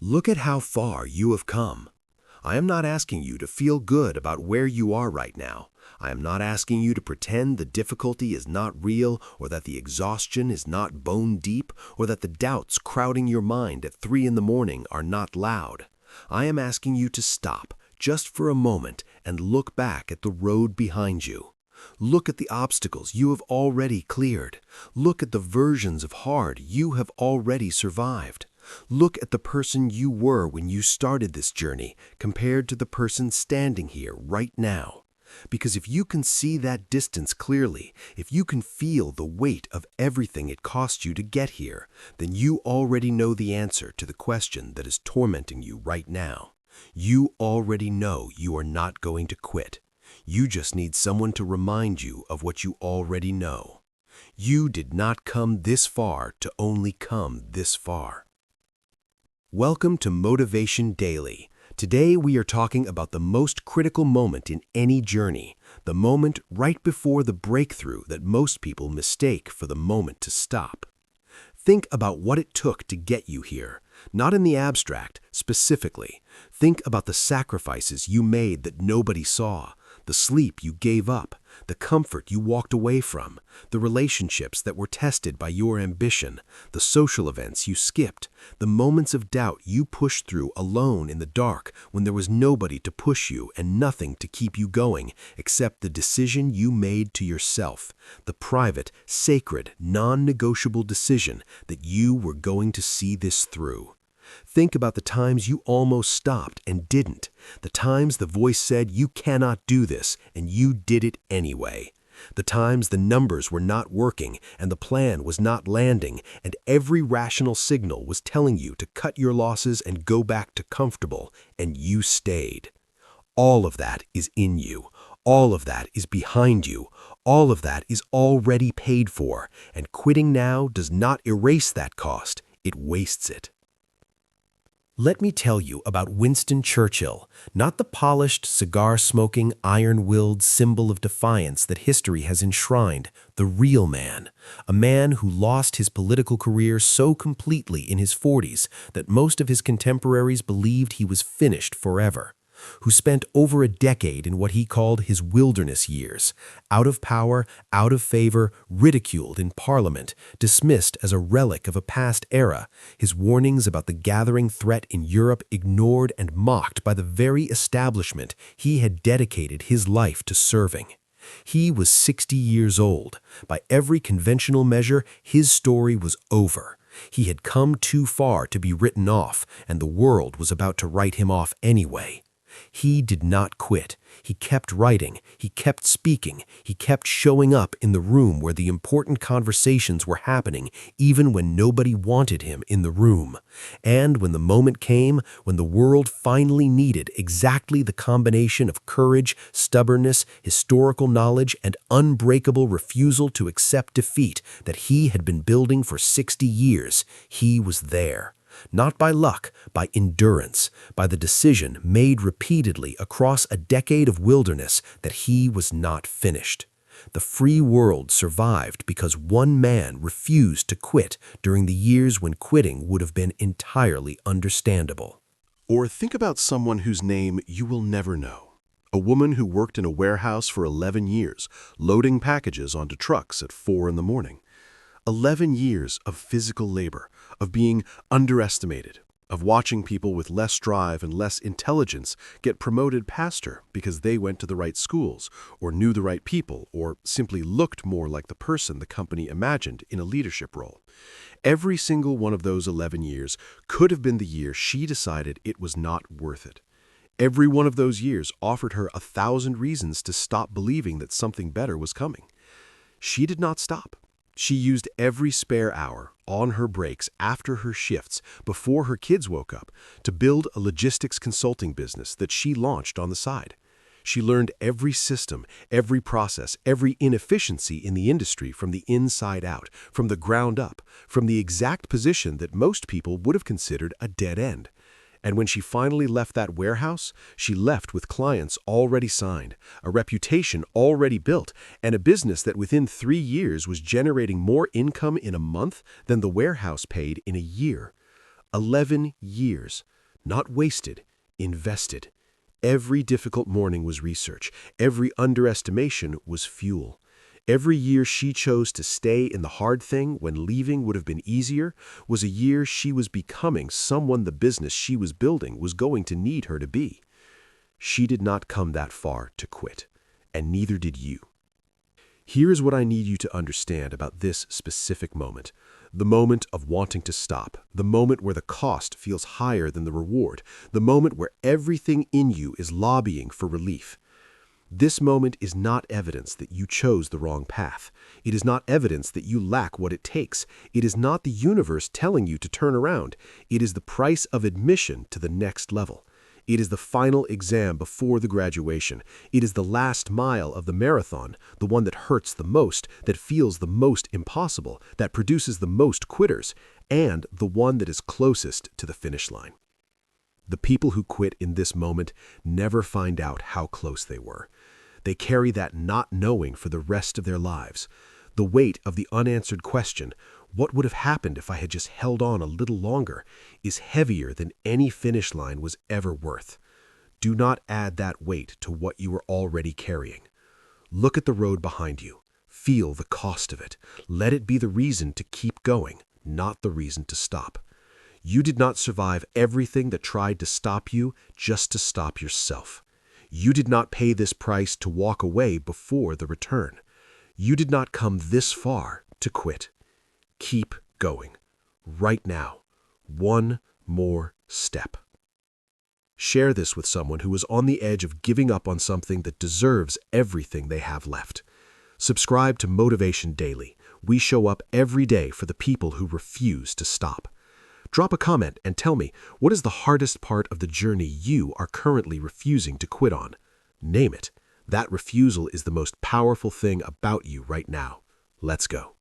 Look at how far you have come. I am not asking you to feel good about where you are right now. I am not asking you to pretend the difficulty is not real, or that the exhaustion is not bone deep, or that the doubts crowding your mind at 3 in the morning are not loud. I am asking you to stop, just for a moment, and look back at the road behind you. Look at the obstacles you have already cleared. Look at the versions of hard you have already survived. Look at the person you were when you started this journey compared to the person standing here right now. Because if you can see that distance clearly, if you can feel the weight of everything it cost you to get here, then you already know the answer to the question that is tormenting you right now. You already know you are not going to quit. You just need someone to remind you of what you already know. You did not come this far to only come this far. Welcome to Motivation Daily. Today we are talking about the most critical moment in any journey, the moment right before the breakthrough that most people mistake for the moment to stop. Think about what it took to get you here, not in the abstract, specifically. Think about the sacrifices you made that nobody saw, the sleep you gave up, the comfort you walked away from, the relationships that were tested by your ambition, the social events you skipped, the moments of doubt you pushed through alone in the dark when there was nobody to push you and nothing to keep you going except the decision you made to yourself, the private, sacred, non-negotiable decision that you were going to see this through. Think about the times you almost stopped and didn't, the times the voice said you cannot do this and you did it anyway, the times the numbers were not working and the plan was not landing and every rational signal was telling you to cut your losses and go back to comfortable, and you stayed. All of that is in you. All of that is behind you. All of that is already paid for, and quitting now does not erase that cost, it wastes it. Let me tell you about Winston Churchill, not the polished, cigar-smoking, iron-willed symbol of defiance that history has enshrined, the real man, a man who lost his political career so completely in his 40s that most of his contemporaries believed he was finished forever, who spent over a decade in what he called his wilderness years, out of power, out of favor, ridiculed in Parliament, dismissed as a relic of a past era, his warnings about the gathering threat in Europe ignored and mocked by the very establishment he had dedicated his life to serving. He was 60 years old. By every conventional measure, his story was over. He had come too far to be written off, and the world was about to write him off anyway. He did not quit. He kept writing. He kept speaking. He kept showing up in the room where the important conversations were happening, even when nobody wanted him in the room. And when the moment came, when the world finally needed exactly the combination of courage, stubbornness, historical knowledge, and unbreakable refusal to accept defeat that he had been building for 60 years, he was there. Not by luck, by endurance, by the decision made repeatedly across a decade of wilderness that he was not finished. The free world survived because one man refused to quit during the years when quitting would have been entirely understandable. Or think about someone whose name you will never know. A woman who worked in a warehouse for 11 years, loading packages onto trucks at 4 in the morning. 11 years of physical labor, of being underestimated, of watching people with less drive and less intelligence get promoted past her because they went to the right schools, or knew the right people, or simply looked more like the person the company imagined in a leadership role. Every single one of those 11 years could have been the year she decided it was not worth it. Every one of those years offered her 1,000 reasons to stop believing that something better was coming. She did not stop. She used every spare hour, on her breaks, after her shifts, before her kids woke up, to build a logistics consulting business that she launched on the side. She learned every system, every process, every inefficiency in the industry from the inside out, from the ground up, from the exact position that most people would have considered a dead end. And when she finally left that warehouse, she left with clients already signed, a reputation already built, and a business that within 3 years was generating more income in a month than the warehouse paid in a year. 11 years, not wasted, invested. Every difficult morning was research. Every underestimation was fuel. Every year she chose to stay in the hard thing when leaving would have been easier was a year she was becoming someone the business she was building was going to need her to be. She did not come that far to quit, and neither did you. Here's what I need you to understand about this specific moment. The moment of wanting to stop, the moment where the cost feels higher than the reward, the moment where everything in you is lobbying for relief. This moment is not evidence that you chose the wrong path. It is not evidence that you lack what it takes. It is not the universe telling you to turn around. It is the price of admission to the next level. It is the final exam before the graduation. It is the last mile of the marathon, the one that hurts the most, that feels the most impossible, that produces the most quitters, and the one that is closest to the finish line. The people who quit in this moment never find out how close they were. They carry that not knowing for the rest of their lives. The weight of the unanswered question, what would have happened if I had just held on a little longer, is heavier than any finish line was ever worth. Do not add that weight to what you are already carrying. Look at the road behind you. Feel the cost of it. Let it be the reason to keep going, not the reason to stop. You did not survive everything that tried to stop you just to stop yourself. You did not pay this price to walk away before the return. You did not come this far to quit. Keep going. Right now. One more step. Share this with someone who is on the edge of giving up on something that deserves everything they have left. Subscribe to Motivation Daily. We show up every day for the people who refuse to stop. Drop a comment and tell me, what is the hardest part of the journey you are currently refusing to quit on? Name it. That refusal is the most powerful thing about you right now. Let's go.